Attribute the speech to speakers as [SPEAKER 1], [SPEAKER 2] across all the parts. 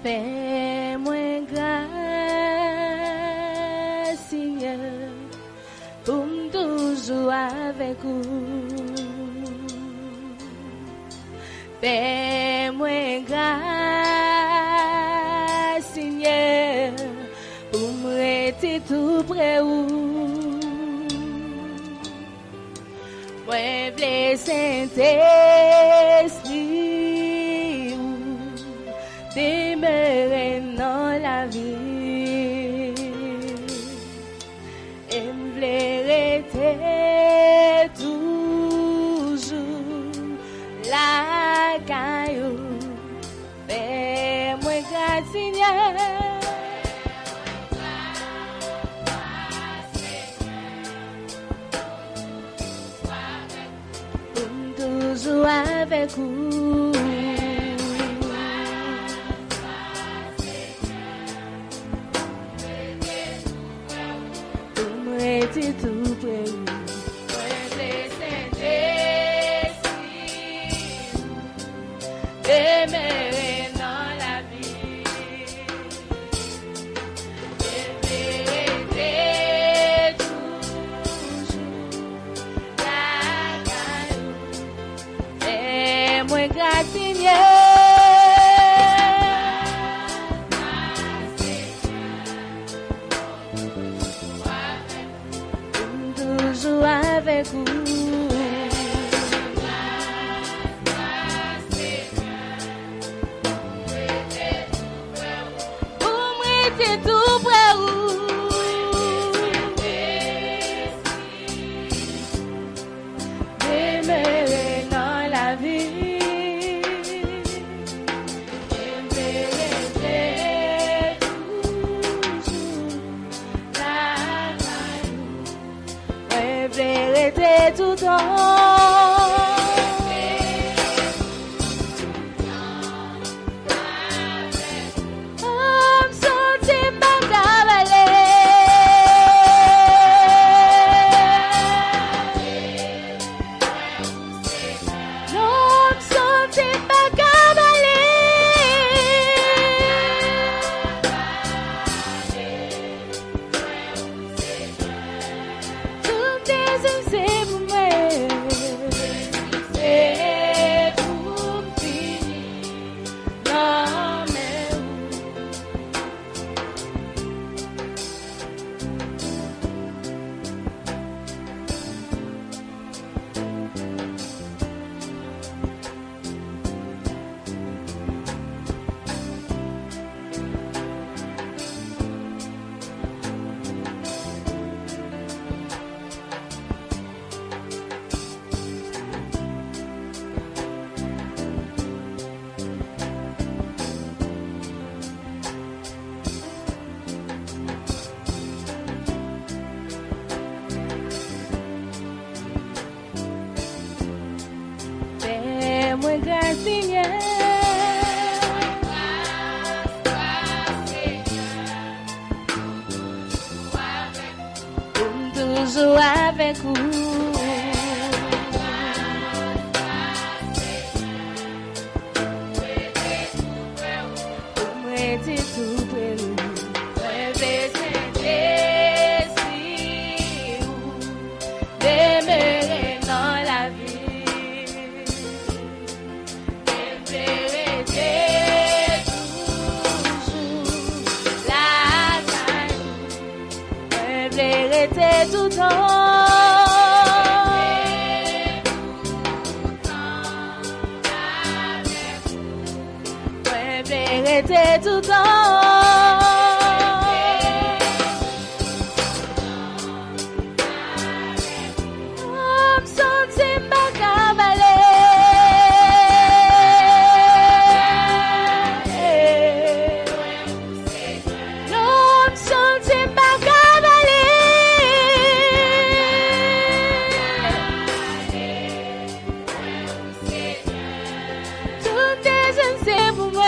[SPEAKER 1] Fais-moi grâce, Seigneur, pour me toujours avec vous. Fais-moi grâce, Seigneur, pour me rester tout près vous. Moi, blé Saint-Esprit, demeurer dans la vie. Et me rester toujours la caillou. Fais-moi grâce, Seigneur. Toujours avec vous. Pour me rester tout près de vous. Demeurer dans la vie. Demeurer toujours la caillou. Fais-moi grâce, Seigneur. Toujours avec vous. C'est tout près où demeurer dans la vie. Demeurer toujours la caillou. Rester tout le temps. Fais-moi grâce, Seigneur. Toujours avec vous. Pour me rester tout près de vous. Demeurer dans la vie. Demeurer toujours la caillou. Demeurer tout le temps. Demeurer tout le temps. C'est pour moi.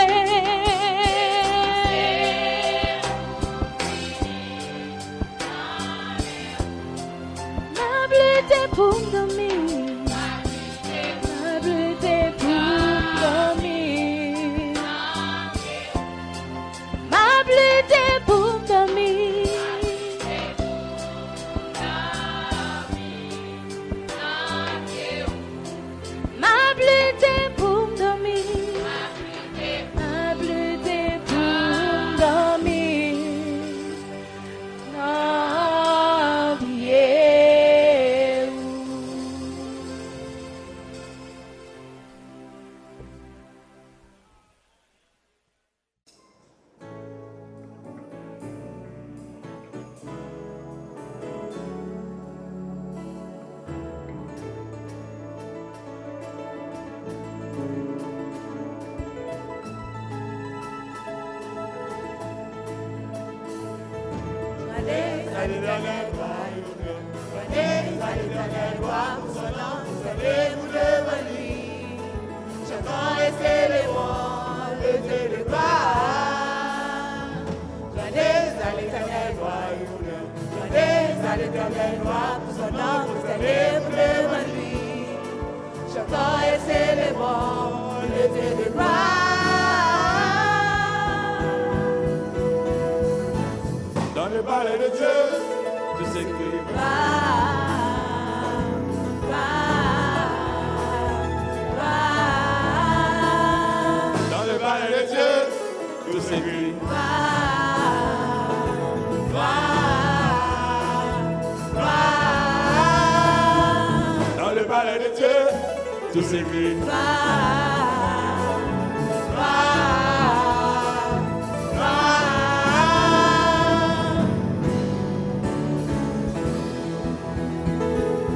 [SPEAKER 2] à l'Éternel, royaume. Venez à l'Éternel, roi, pour son nom, installez-vous devant lui. Chantons et célébrons le Dieu de gloire. Venez à l'Éternel, royaume. Venez à l'Éternel, roi, pour son nom, installez-vous devant lui. Chantons et célébrons le Dieu de gloire.
[SPEAKER 3] Dans le palais de Dieu, tout s'écrit. Dans le palais de Dieu, tout s'écrit. Dans le palais de Dieu, tout s'écrit.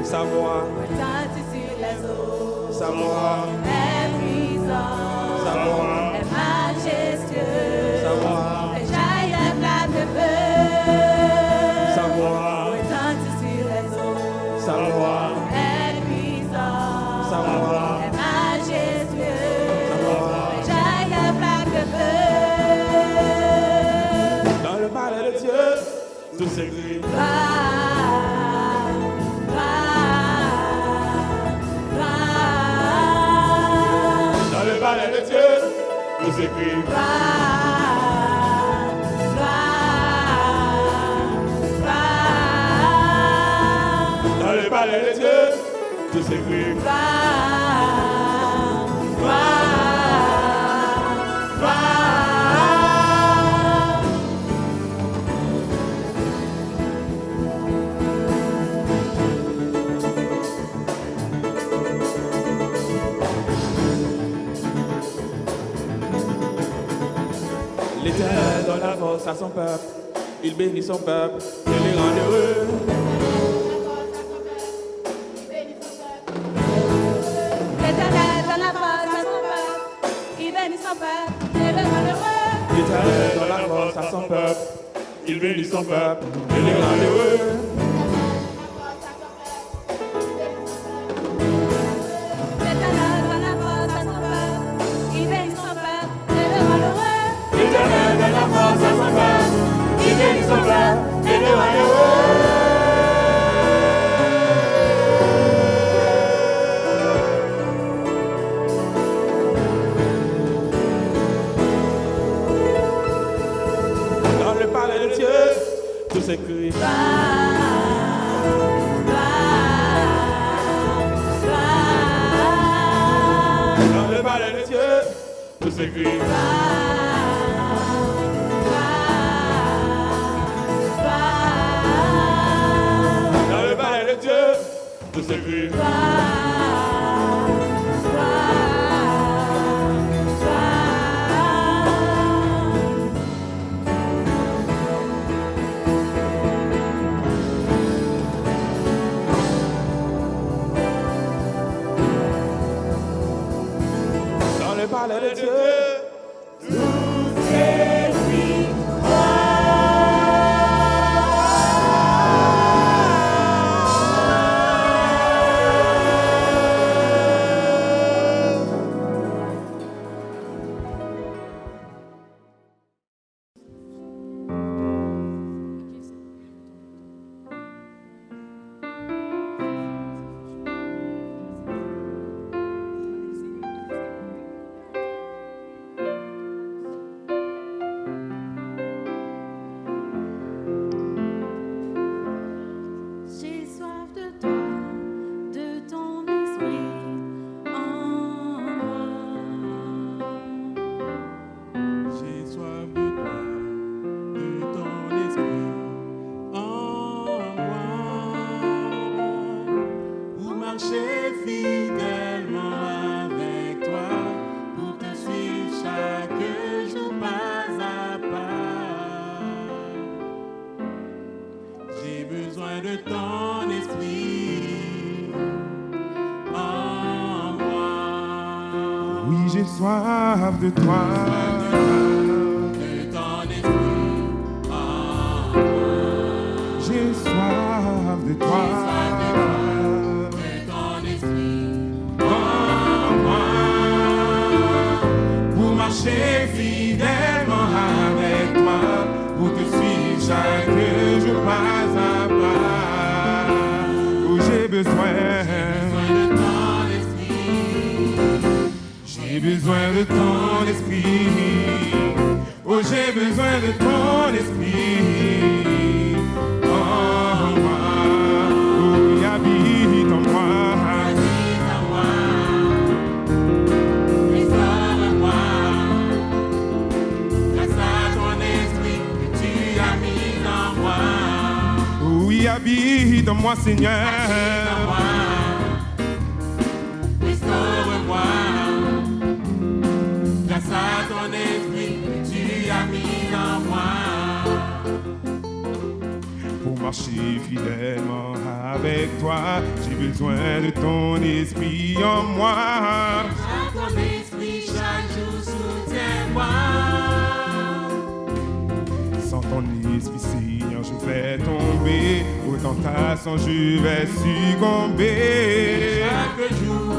[SPEAKER 3] Sa voix
[SPEAKER 2] Retentit sur les eaux.
[SPEAKER 3] Sa voix
[SPEAKER 2] Est puissant.
[SPEAKER 3] Sa voix
[SPEAKER 2] Est majestueux.
[SPEAKER 3] Sa voix
[SPEAKER 2] Les jailles de flamme de feu.
[SPEAKER 3] Sa voix
[SPEAKER 2] Retentit sur les eaux.
[SPEAKER 3] Sa voix
[SPEAKER 2] Est puissant.
[SPEAKER 3] Sa voix
[SPEAKER 2] Est majestueux.
[SPEAKER 3] Sa voix
[SPEAKER 2] Les jailles de flamme de feu.
[SPEAKER 3] Dans le palais de Dieu, tout s'écrit. Dans le palais de Dieu, tout s'écrit. Dans le palais de Dieu, tout s'écrit. L'Éternel donne la force à son peuple, il bénit son peuple et les rend heureux.
[SPEAKER 2] L'Éternel donne la force à son peuple, il bénit son peuple et le rend heureux.
[SPEAKER 3] L'Éternel donne la force à son peuple, il bénit son peuple et les rend heureux.
[SPEAKER 2] L'Éternel donne la force à son peuple, il bénit son peuple et le rend heureux.
[SPEAKER 3] L'Éternel donne la force à son peuple, il bénit son peuple et les rend heureux. Dans le palais de Dieu, tout s'écrit. Dans le palais de Dieu, tout s'écrit. Dans le palais de Dieu, tout s'écrit. Dans le palais de Dieu, tout s'écrit.
[SPEAKER 2] J'ai soif de toi, de ton esprit en moi.
[SPEAKER 4] J'ai soif de toi, de ton esprit en moi, pour marcher fidèlement avec toi, pour te suivre chaque jour pas à pas. J'ai besoin de ton esprit en moi.
[SPEAKER 5] Oui, j'ai soif de toi.
[SPEAKER 4] De ton esprit en moi.
[SPEAKER 5] J'ai besoin de ton esprit. Oh, j'ai besoin de ton esprit. En moi, oh, il habite en moi. Oui, habite en moi, Seigneur.
[SPEAKER 4] Restaure-moi, grâce à ton esprit que tu as mis en moi.
[SPEAKER 5] Pour marcher fidèlement avec toi, j'ai besoin de ton esprit en moi.
[SPEAKER 4] Ton esprit chaque jour soutiens-moi.
[SPEAKER 5] Sans ton esprit, Seigneur, je vais tomber. Aux tentations, je vais succomber.
[SPEAKER 4] Chaque jour,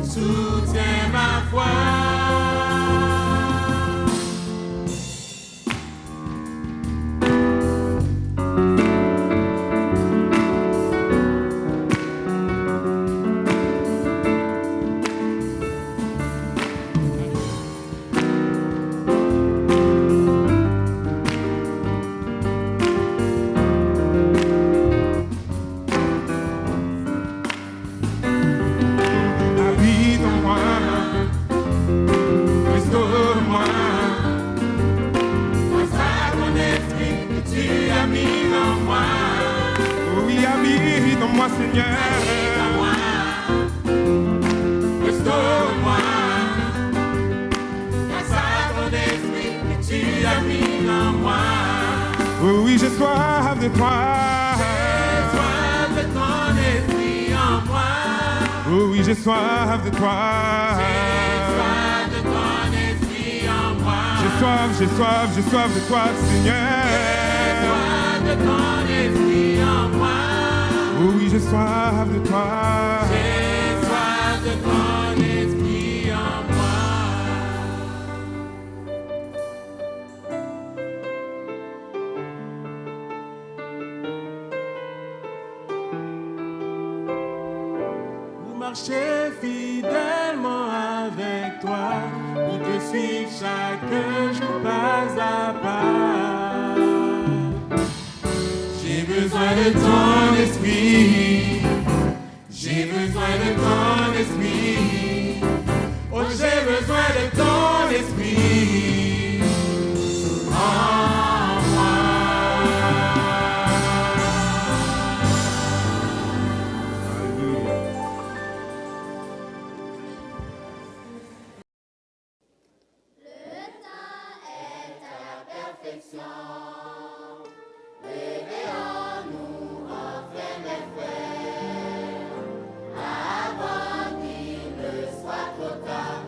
[SPEAKER 4] soutiens ma foi.
[SPEAKER 5] Seigneur,
[SPEAKER 4] restaure-moi, grâce à ton esprit que tu as mis en moi.
[SPEAKER 5] Oh oui, j'ai soif de toi.
[SPEAKER 4] J'ai soif de ton esprit en moi.
[SPEAKER 5] Oh oui, j'ai soif de toi.
[SPEAKER 4] J'ai soif de ton esprit en moi.
[SPEAKER 5] J'ai soif de toi, Seigneur.
[SPEAKER 4] J'ai soif de ton esprit en moi.
[SPEAKER 5] Oh oui, j'ai soif de toi.
[SPEAKER 4] J'ai soif de ton esprit en moi. Pour marcher fidèlement avec toi, pour te suivre chaque jour pas à pas. J'ai besoin de ton esprit, j'ai besoin de ton esprit, oh j'ai besoin de ton esprit en moi.
[SPEAKER 2] Le temps est à la perfection. Avant qu'il ne soit trop tard,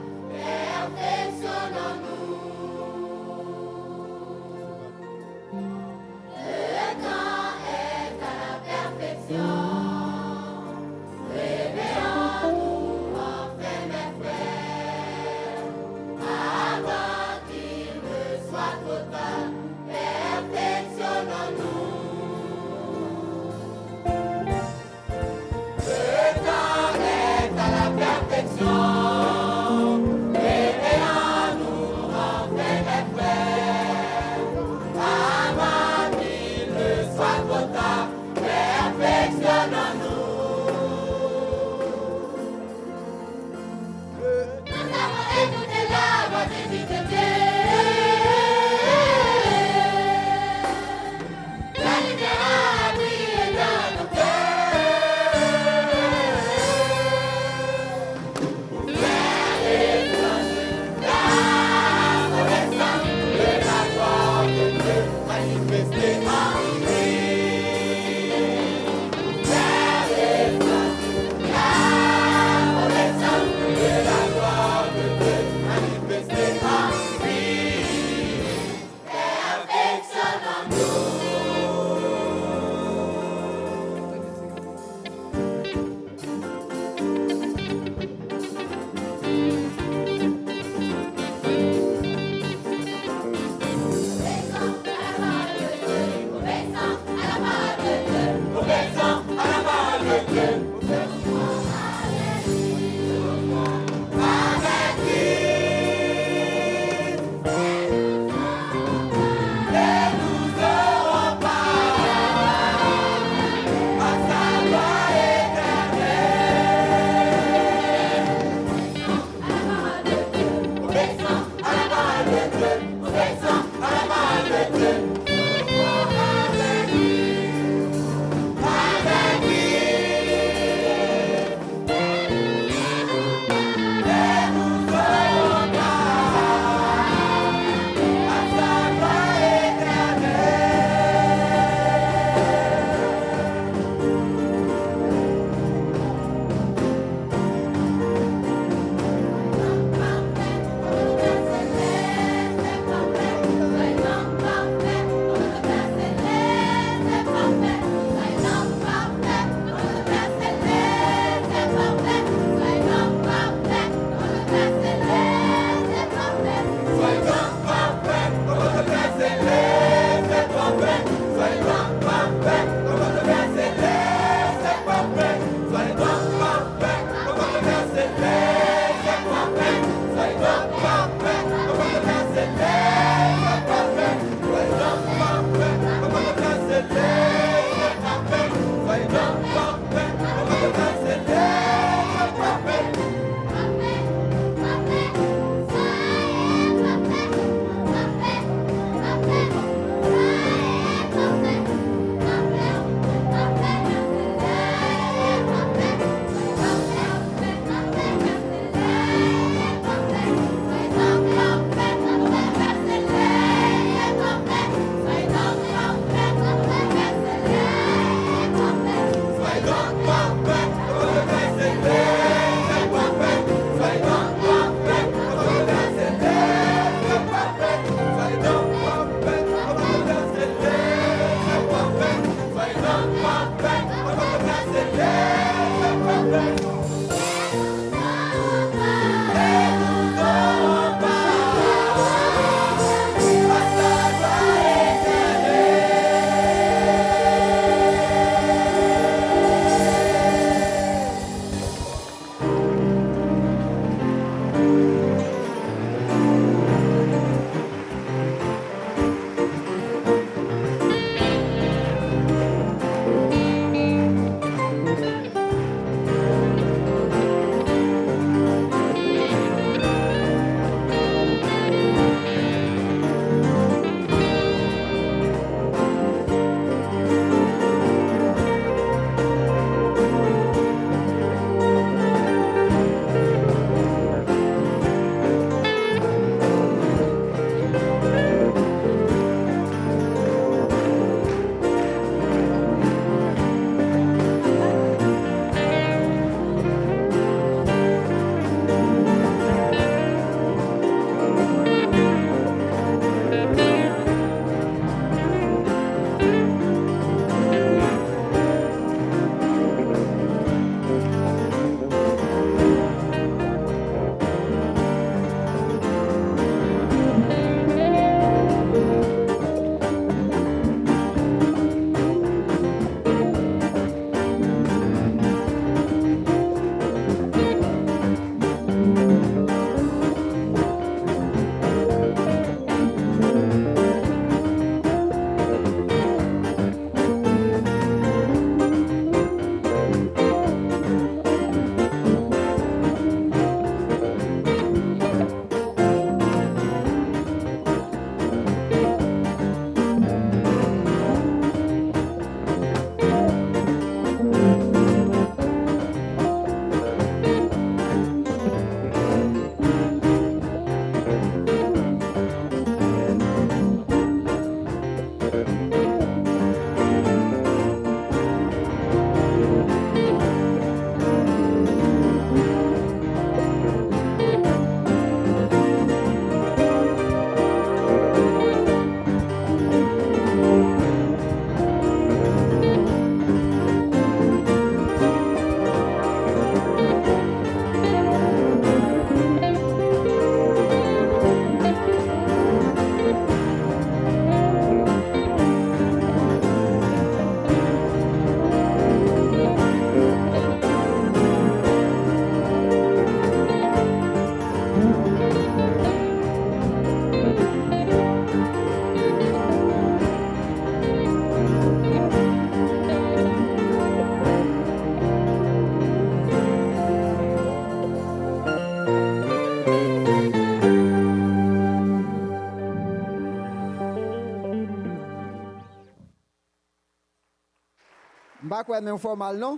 [SPEAKER 6] M'pas quoi même formal non?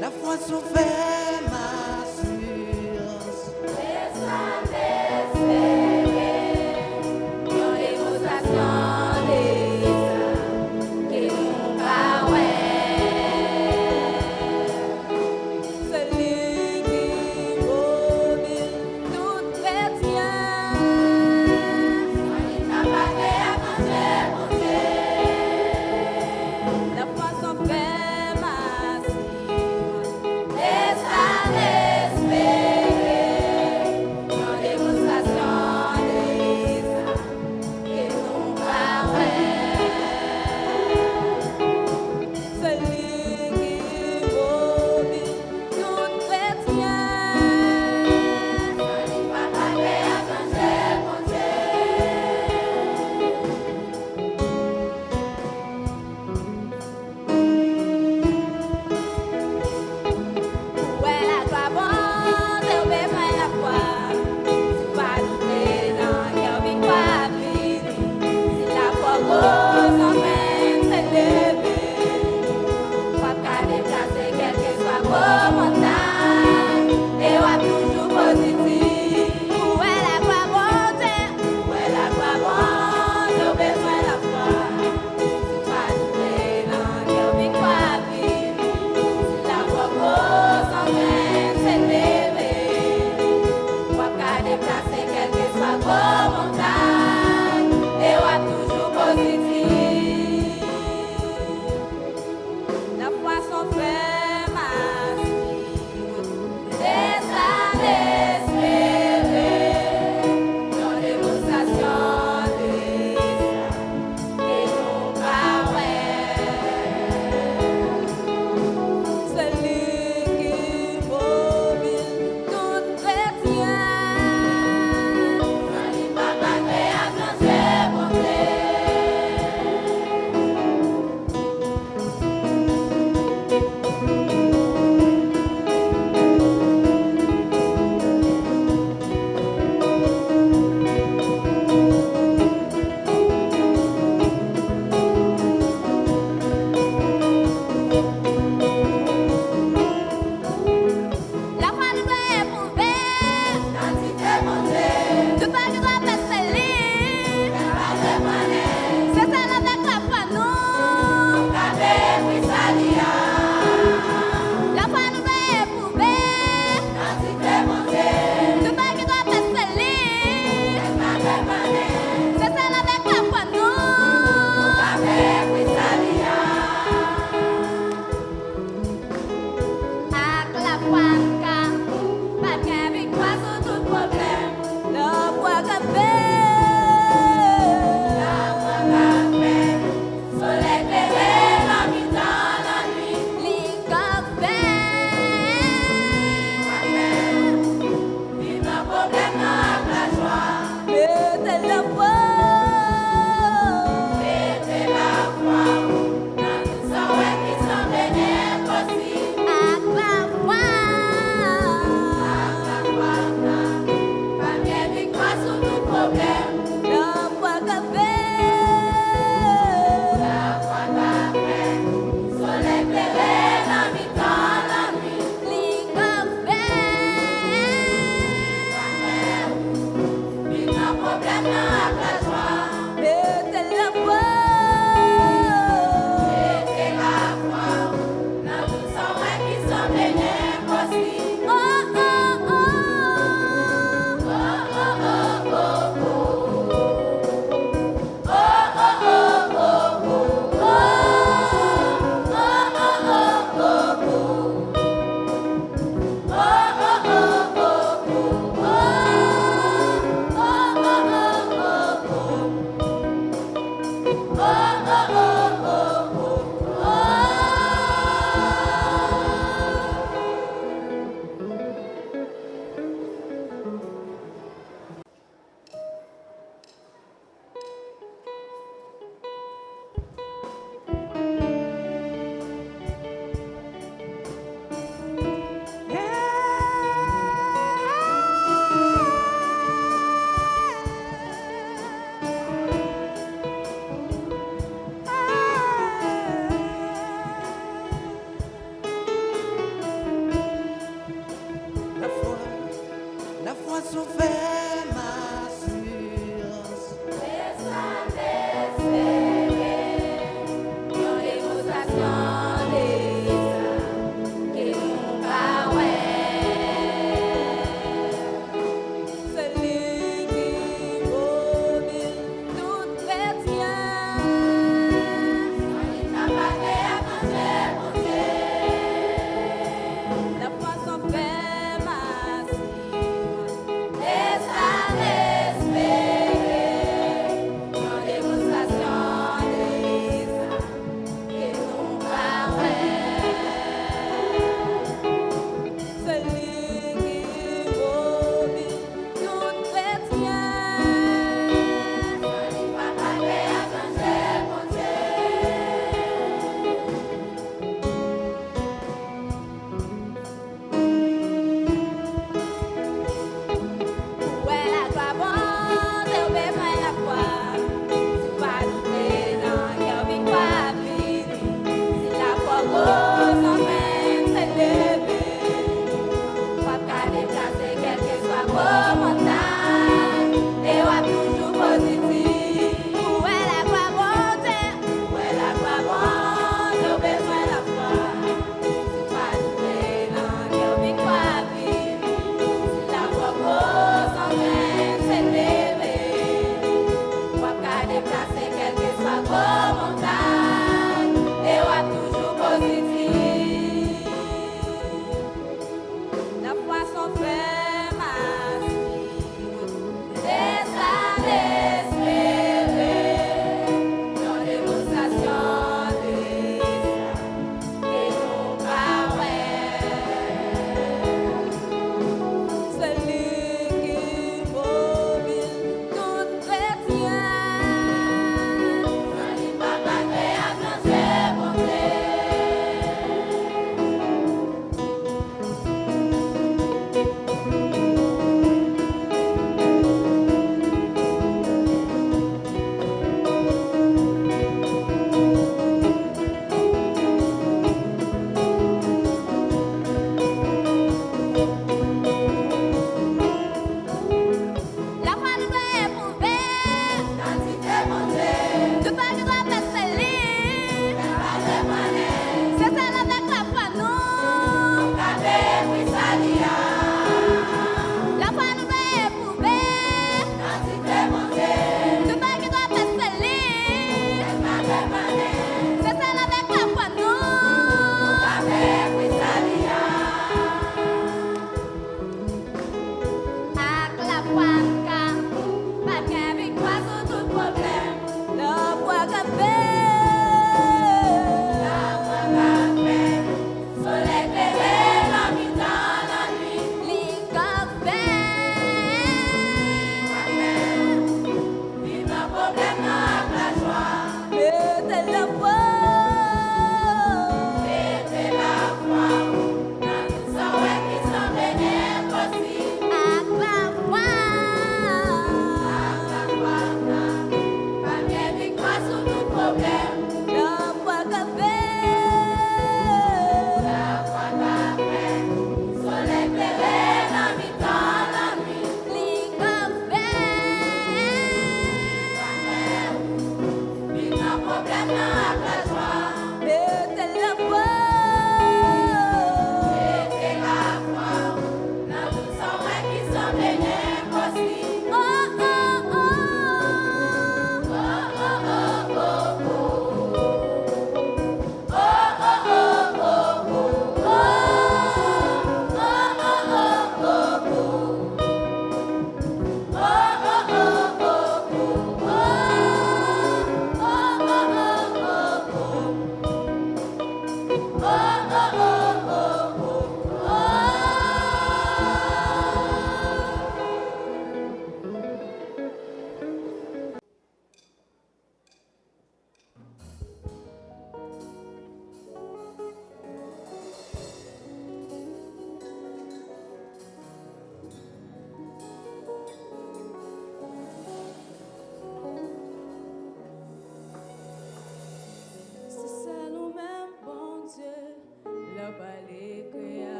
[SPEAKER 2] La foi sauve ma assurance.
[SPEAKER 1] Esa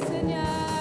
[SPEAKER 1] Seigneur.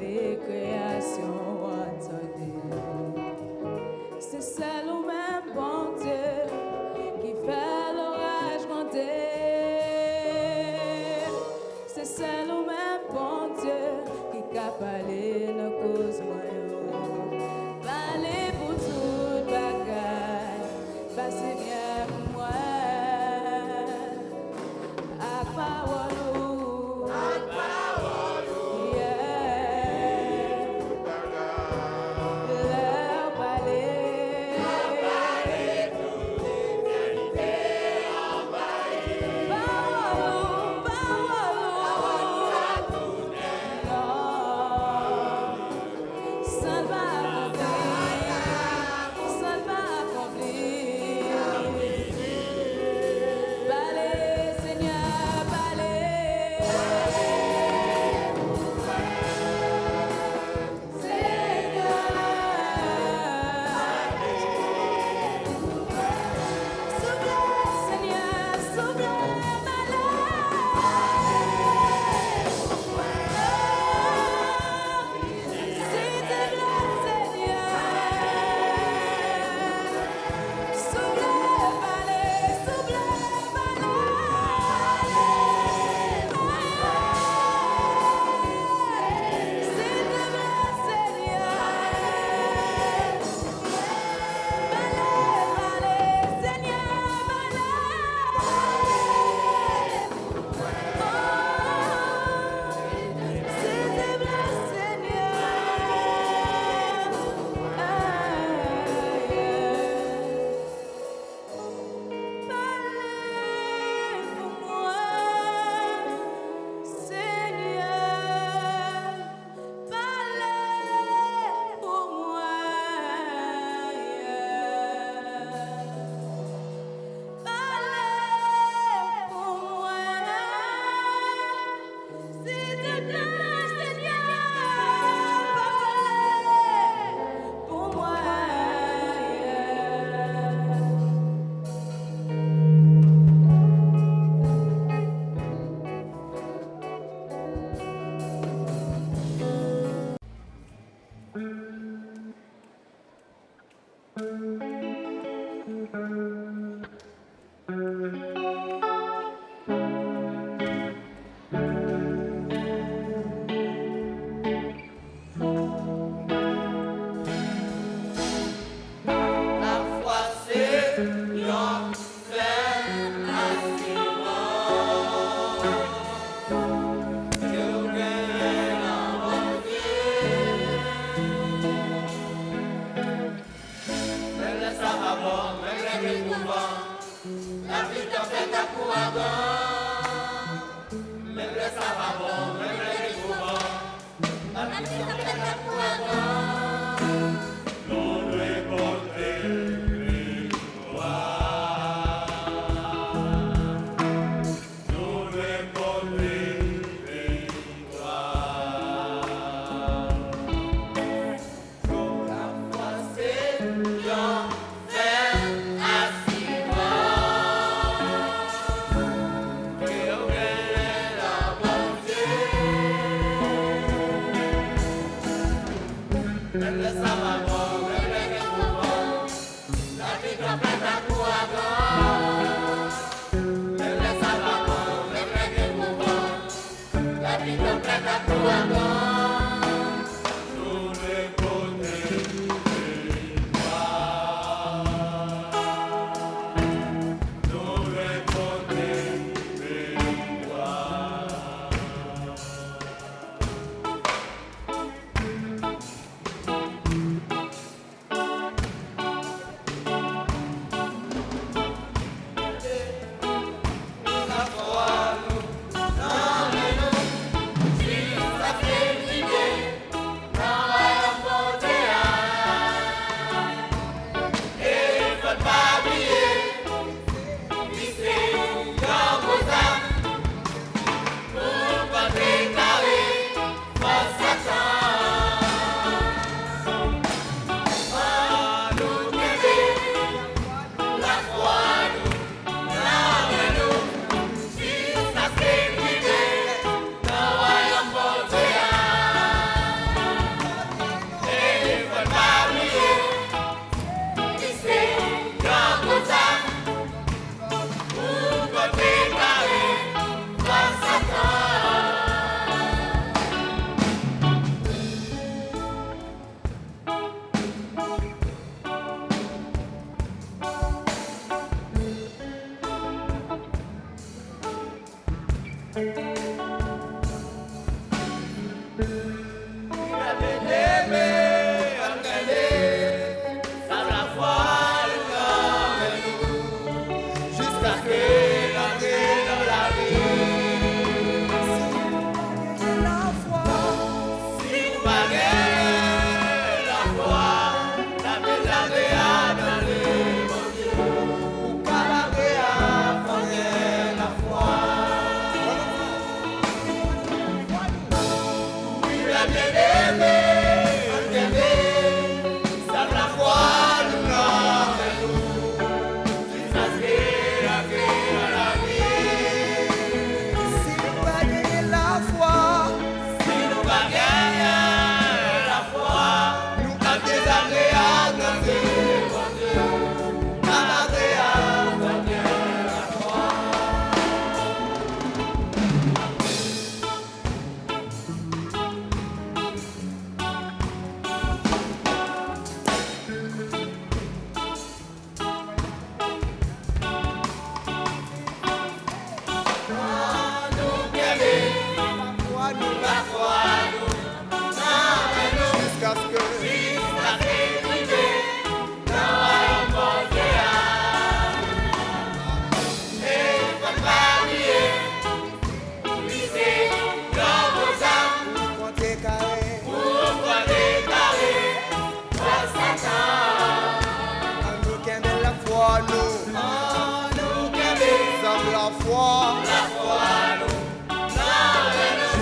[SPEAKER 1] les créations entendues. C'est celle ou même bon Dieu qui fait l'orage monter. C'est celle ou même bon Dieu qui capale nos causes moyens. Parler pour toute bagaille, passer bien pour moi. À parole.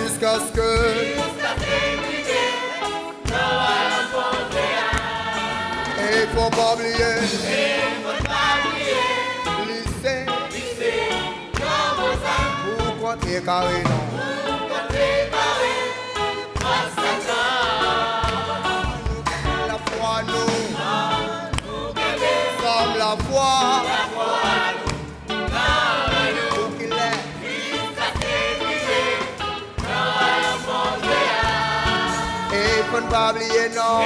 [SPEAKER 6] Jusqu'à ce que et il faut pas oublier lycée pour compter carré non la foi nous sommes la foi pour qu'il est et il faut pas oublier non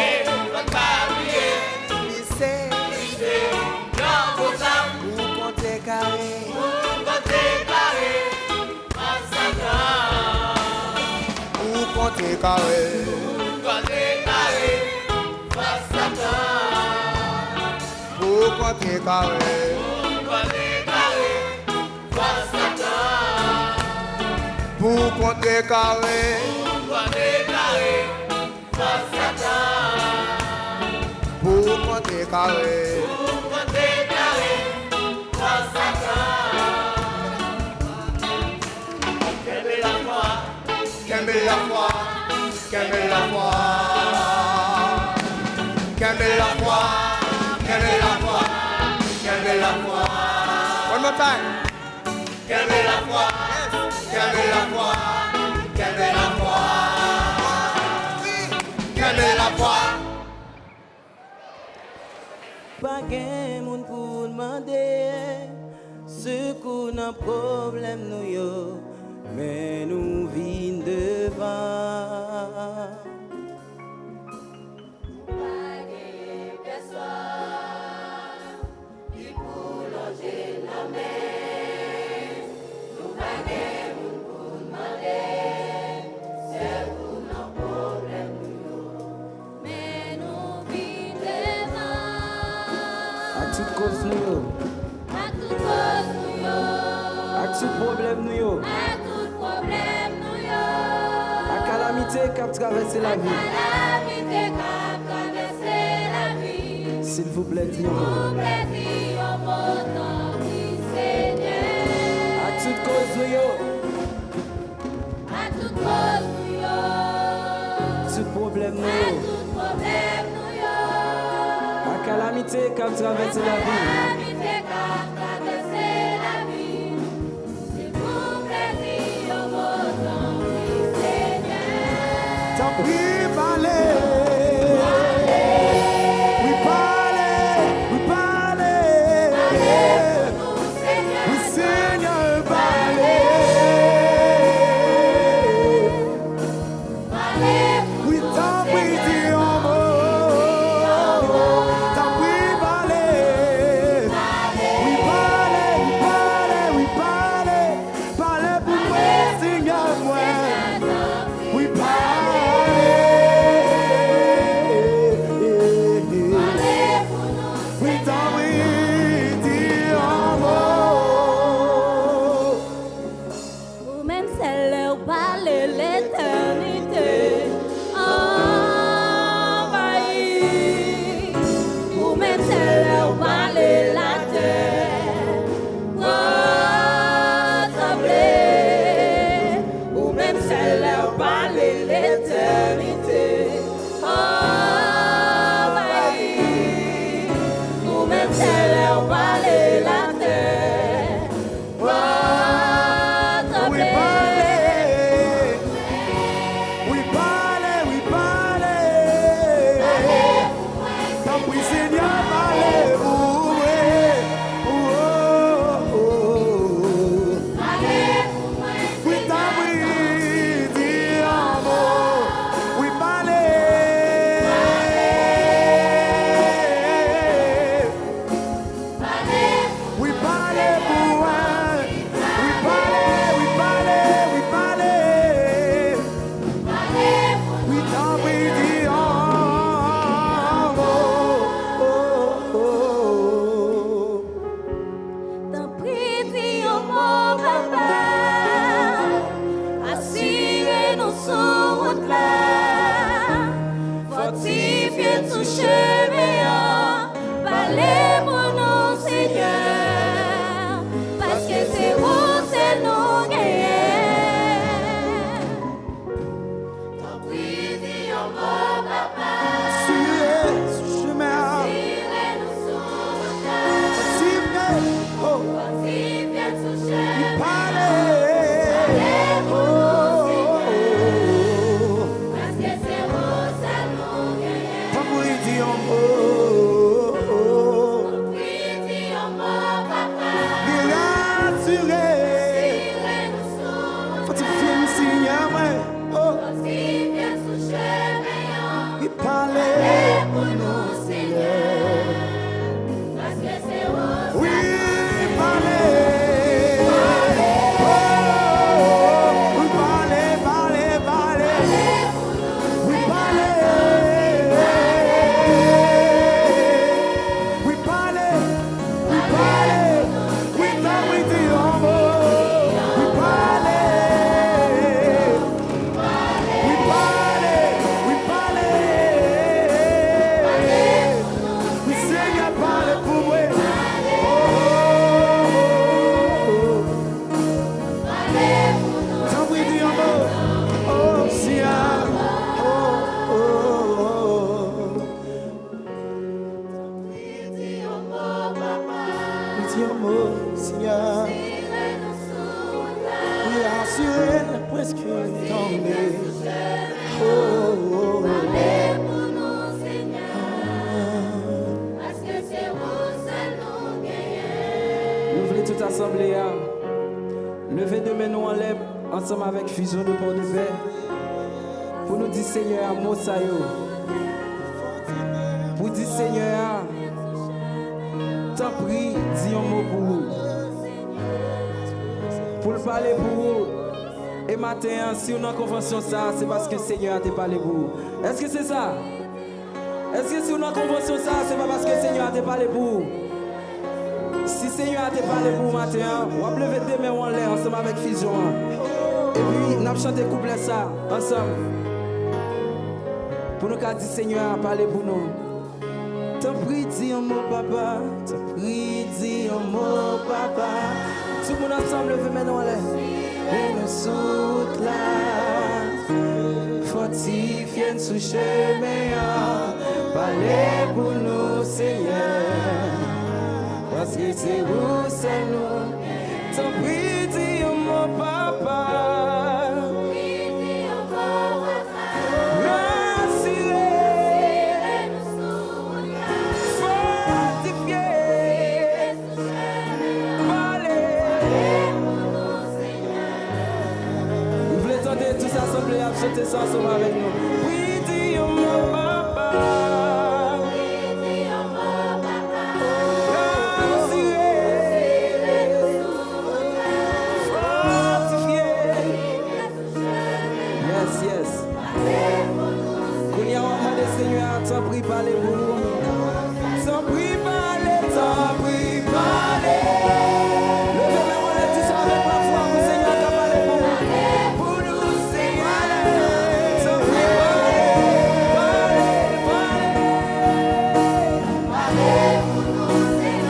[SPEAKER 6] lycée pour compter carré pour compter carré pour compter carré pour compter carré pour compter carré Quelle belle la foi, quelle belle la foi, quelle belle la foi, quelle belle la foi, quelle belle la foi. One more time. Quelle belle la foi, quelle belle la foi, quelle belle la foi, quelle belle la foi.
[SPEAKER 2] Pas gen moun pou demander ce qu'on a problème nous yo, mais nous vin devant.
[SPEAKER 1] Pas gen personne qui pour loger la mer. Nous pas gen moun pour demander ce qu'on a problème nous yo, mais nous vin devant.
[SPEAKER 2] À toute cause nous yo,
[SPEAKER 1] À toute cause nous yo,
[SPEAKER 2] à tout problème nous yo,
[SPEAKER 1] à tout problème nous yo,
[SPEAKER 2] à calamité qu'a traversé la vie.
[SPEAKER 1] calamité qu'a traversé la vie.
[SPEAKER 2] S'il vous plaît, dis-moi.
[SPEAKER 1] Vous plaît, dis au mot tant oui, Seigneur.
[SPEAKER 2] À toute cause nous yo,
[SPEAKER 1] À toute cause nous yo,
[SPEAKER 2] tout problème nous
[SPEAKER 1] à
[SPEAKER 2] yo,
[SPEAKER 1] tout problème nous yo,
[SPEAKER 2] à calamité qu'a traversé la vie.
[SPEAKER 1] calamité qu'a traversé la vie. S'il vous plaît, dis au mot tant oui, Seigneur.
[SPEAKER 2] T'en prie, parlez. Oui, parlez. Oui, parlez.
[SPEAKER 1] Nous, Seigneur,
[SPEAKER 2] Oui, Seigneur, parlez.
[SPEAKER 1] parlez pour
[SPEAKER 2] Oui,
[SPEAKER 1] nous,
[SPEAKER 2] t'en prie,
[SPEAKER 1] Seigneur.
[SPEAKER 2] dis un mot. T'en prie, parlez. Oui, parlez, oui, parlez, oui, parlez. Parlez pour moi,
[SPEAKER 7] Levez demain nous en l'air ensemble avec Fusion de Port de Paix pour nous dire Seigneur mot ça yo. Pour dire Seigneur t'en prie dis un mot pour vous. Pour le parler pour vous. Et matin si on a une convention ça c'est parce que Seigneur a te parlé pour vous. Est-ce que c'est ça? Est-ce que si on a une convention ça c'est pas parce que Seigneur a te parlé pour vous? Si Seigneur a te parlé pour matin, on va lever demain en l'air ensemble avec Fusion. Et puis, nous allons chanter couplet ça ensemble. Pour nous dire Seigneur a parlé pour nous. T'en prie, dis un mot, papa. T'en prie, dis un mot, papa. Tout le monde ensemble, levez maintenant en l'air. Et nous sommes là. Fortifiez sous chemin. Parlez pour nous, Seigneur. Parce que c'est vous, c'est nous. T'en prie, dis un mot, papa. Rassurez, fortifiez, parlez. Vous voulez tenter tous assemblés à chanter ça ensemble avec nous. Oui, dis un mot, papa. T'en prie, parlez pour nous. T'en prie, parlez, t'en prie, parlez. Levez-moi, on est tous avec la foi, le Seigneur t'a parlé pour nous. Pour nous, Seigneur. T'en prie, parlez, parlez pour nous,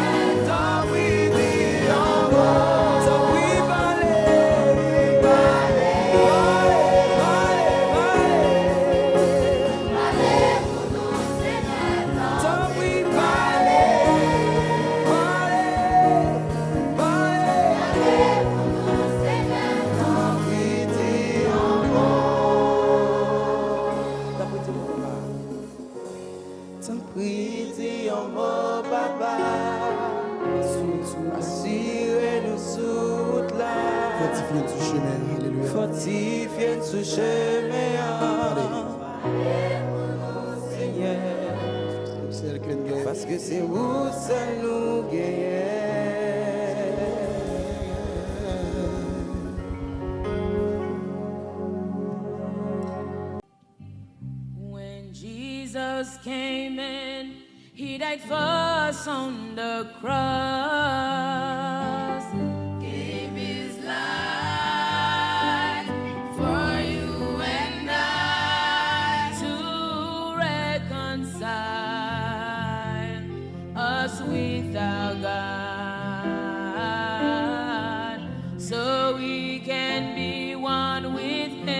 [SPEAKER 7] Seigneur. T'en prie, dis en moi. T'en prie, parlez, parlez, fortifiez ce chemin, Seigneur, parce que c'est vous seul nous
[SPEAKER 1] When Jesus came in, he died for us on the cross. Gave his life for you and I to reconcile us with our God, so we can be one with him.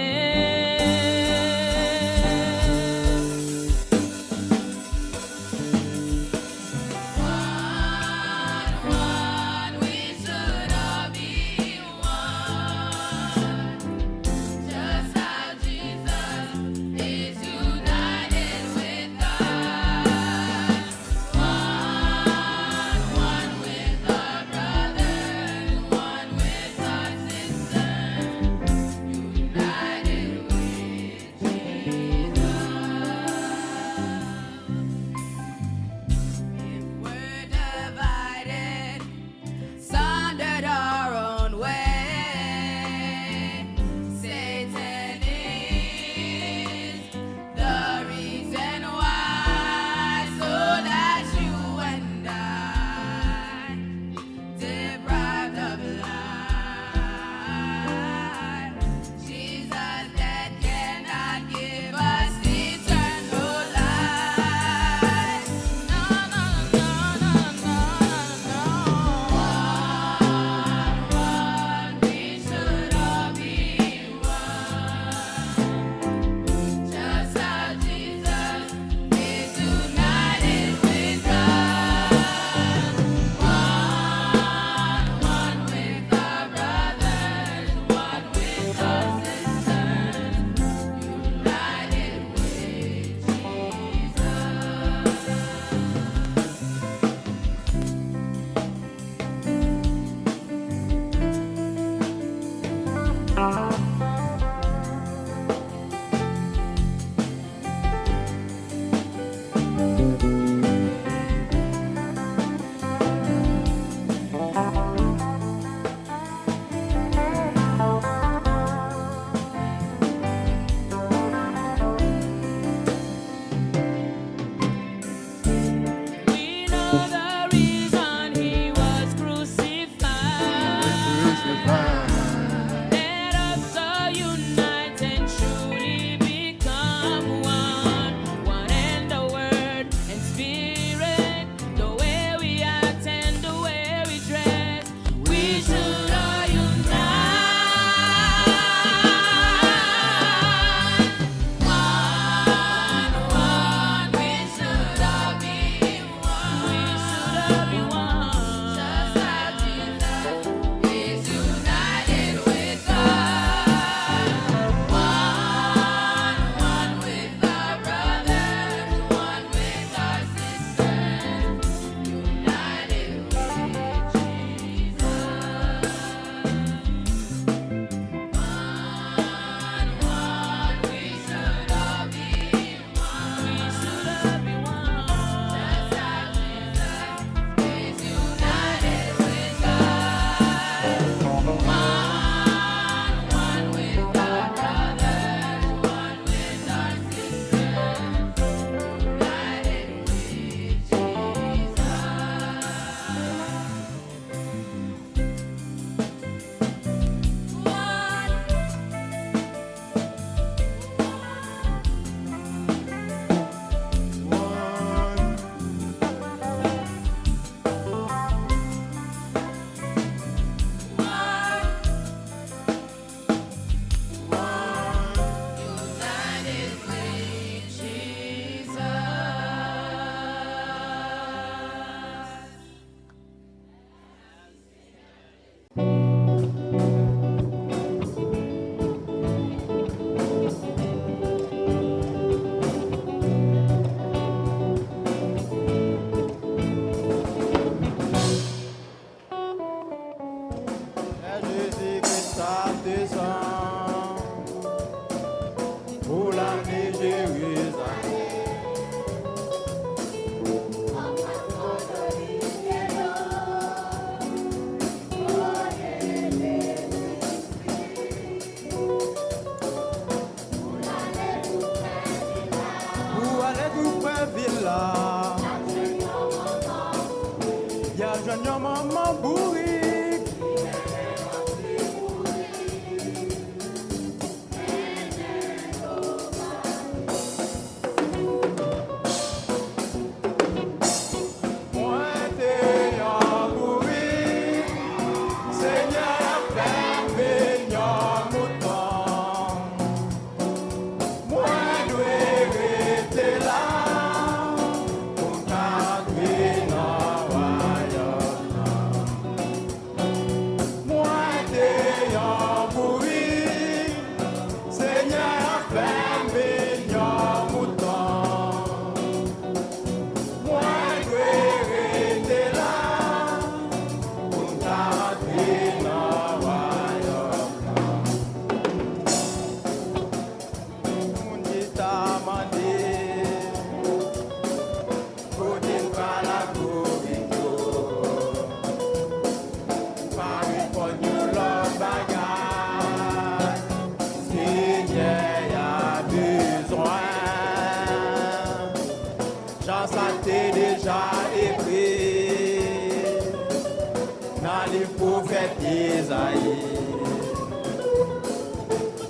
[SPEAKER 6] Esaïe.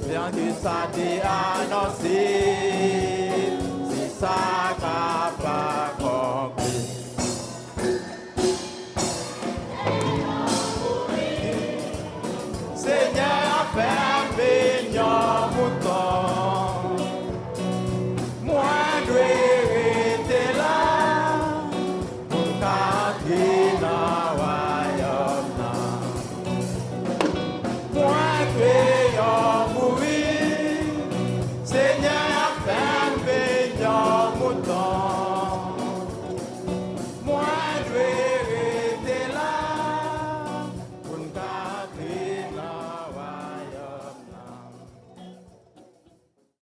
[SPEAKER 6] Bien que ça t'ait annoncé,